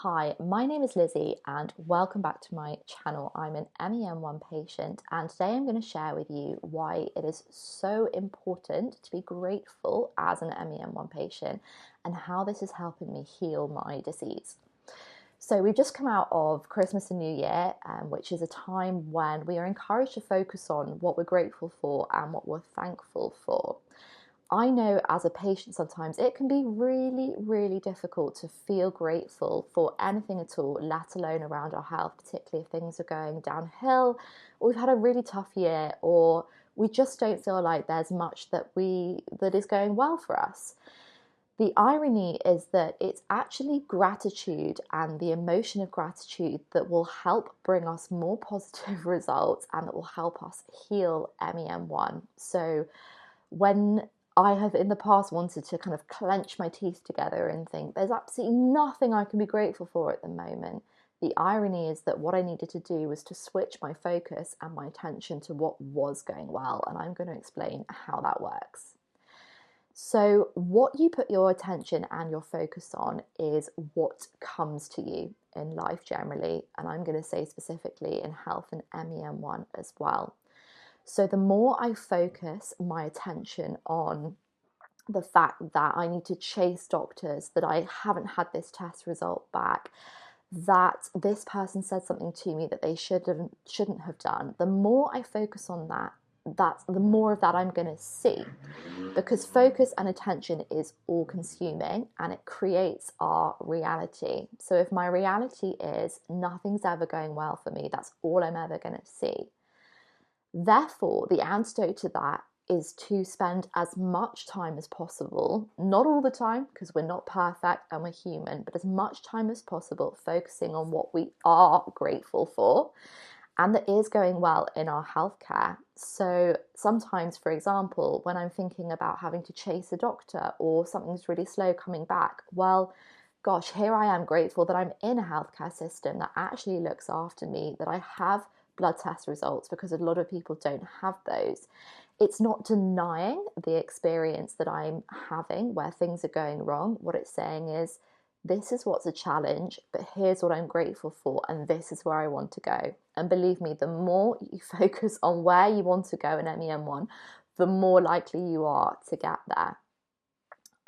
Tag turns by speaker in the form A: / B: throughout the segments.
A: Hi, my name is Lizzie and welcome back to my channel. I'm an MEN1 patient and today I'm going to share with you why it is so important to be grateful as an MEN1 patient and how this is helping me heal my disease. So we've just come out of Christmas and New Year, which is a time when we are encouraged to focus on what we're grateful for and what we're thankful for. I know as a patient sometimes it can be really difficult to feel grateful for anything at all, let alone around our health, particularly if things are going downhill, or we've had a really tough year, or we just don't feel like there's much that is going well for us. The irony is that it's actually gratitude and the emotion of gratitude that will help bring us more positive results and that will help us heal MEN1. So when I have in the past wanted to kind of clench my teeth together and think there's absolutely nothing I can be grateful for at the moment, the irony is that what I needed to do was to switch my focus and my attention to what was going well, and I'm going to explain how that works. So what you put your attention and your focus on is what comes to you in life generally, and I'm going to say specifically in health and MEN1 as well. So the more I focus my attention on the fact that I need to chase doctors, that I haven't had this test result back, that this person said something to me that they shouldn't have done, the more I focus on that, the more of that I'm going to see, because focus and attention is all consuming and it creates our reality. So if my reality is nothing's ever going well for me, that's all I'm ever going to see. Therefore, the antidote to that is to spend as much time as possible, not all the time because we're not perfect and we're human, but as much time as possible focusing on what we are grateful for and that is going well in our healthcare. So sometimes, for example, when I'm thinking about having to chase a doctor or something's really slow coming back, well, gosh, here I am grateful that I'm in a healthcare system that actually looks after me, that I have blood test results, because a lot of people don't have those. It's not denying the experience that I'm having where things are going wrong. What it's saying is, this is what's a challenge, but here's what I'm grateful for, and this is where I want to go. And believe me, the more you focus on where you want to go in MEN1, the more likely you are to get there.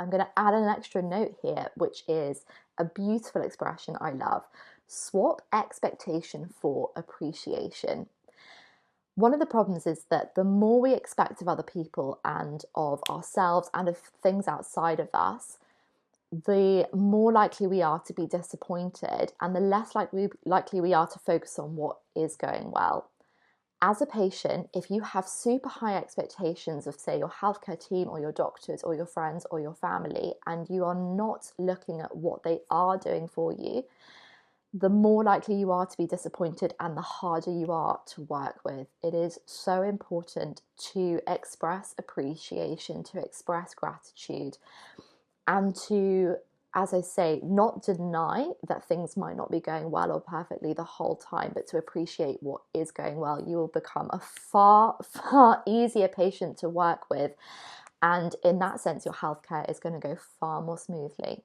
A: I'm going to add an extra note here, which is a beautiful expression I love. Swap expectation for appreciation. One of the problems is that the more we expect of other people and of ourselves and of things outside of us, the more likely we are to be disappointed and the less likely we are to focus on what is going well. As a patient, if you have super high expectations of, say, your healthcare team or your doctors or your friends or your family, and you are not looking at what they are doing for you, the more likely you are to be disappointed and the harder you are to work with. It is so important to express appreciation, to express gratitude, and to, as I say, not deny that things might not be going well or perfectly the whole time, but to appreciate what is going well. You will become a far easier patient to work with. And in that sense, your healthcare is going to go far more smoothly.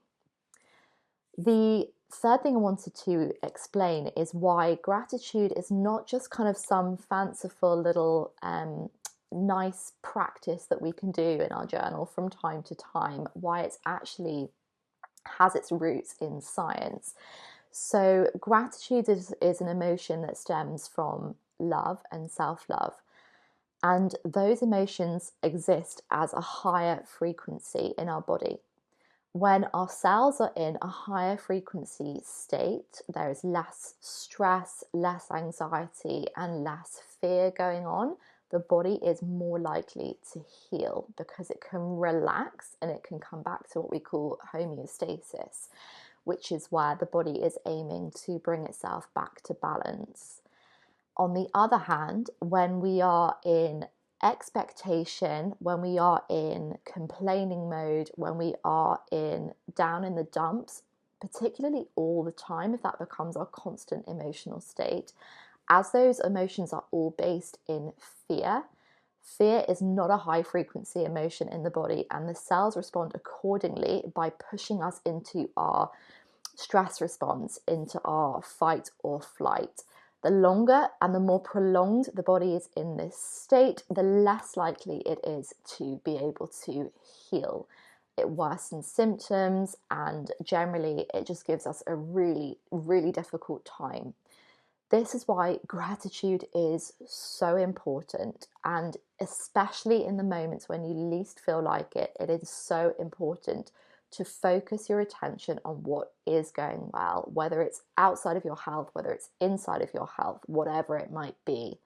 A: The third thing I wanted to explain is why gratitude is not just kind of some fanciful little nice practice that we can do in our journal from time to time, why it's actually has its roots in science. So gratitude is an emotion that stems from love and self-love. And those emotions exist as a higher frequency in our body. When our cells are in a higher frequency state, there is less stress, less anxiety, and less fear going on. The body is more likely to heal because it can relax and it can come back to what we call homeostasis, which is where the body is aiming to bring itself back to balance. On the other hand, when we are in expectation, when we are in complaining mode, when we are down in the dumps, particularly all the time, if that becomes our constant emotional state, as those emotions are all based in fear, fear is not a high frequency emotion in the body, and the cells respond accordingly by pushing us into our stress response into our fight or flight. The longer and the more prolonged the body is in this state, the less likely it is to be able to heal. It worsens symptoms, and generally it just gives us a really, really difficult time. This is why gratitude is so important, and especially in the moments when you least feel like it, it is so important to focus your attention on what is going well, whether it's outside of your health, whether it's inside of your health, whatever it might be.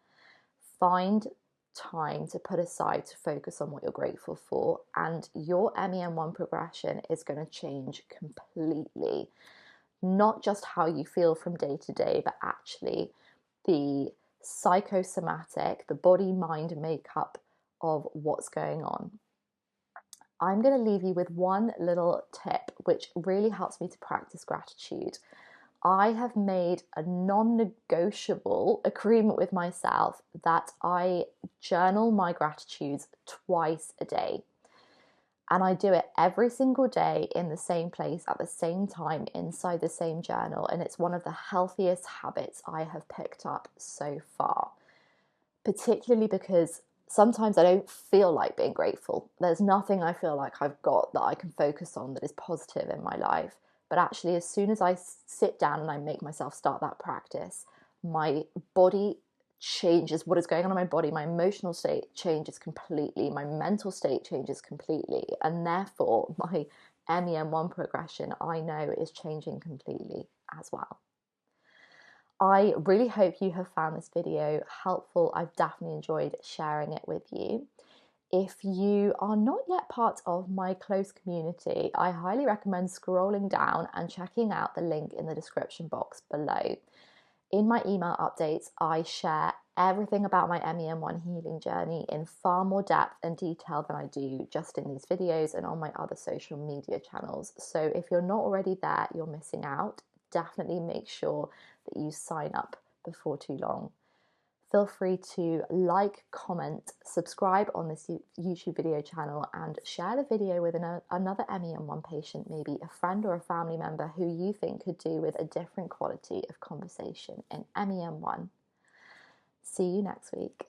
A: Find time to put aside to focus on what you're grateful for, and your MEN1 progression is going to change completely. Not just how you feel from day to day, but actually the psychosomatic, the body mind makeup of what's going on. I'm going to leave you with one little tip which really helps me to practice gratitude. I have made a non-negotiable agreement with myself that I journal my gratitudes twice a day. And I do it every single day in the same place at the same time inside the same journal. And it's one of the healthiest habits I have picked up so far, particularly because sometimes I don't feel like being grateful. There's nothing I feel like I've got that I can focus on that is positive in my life. But actually, as soon as I sit down and I make myself start that practice, my body changes. What is going on in my body, my emotional state changes completely, my mental state changes completely, and therefore my MEN1 progression, I know, is changing completely as well. I really hope you have found this video helpful. I've definitely enjoyed sharing it with you. If you are not yet part of my close community, I highly recommend scrolling down and checking out the link in the description box below. In my email updates, I share everything about my MEN1 healing journey in far more depth and detail than I do just in these videos and on my other social media channels. So if you're not already there, you're missing out. Definitely make sure that you sign up before too long. Feel free to like, comment, subscribe on this YouTube video channel, and share the video with another MEN1 patient, maybe a friend or a family member who you think could do with a different quality of conversation in MEN1. See you next week.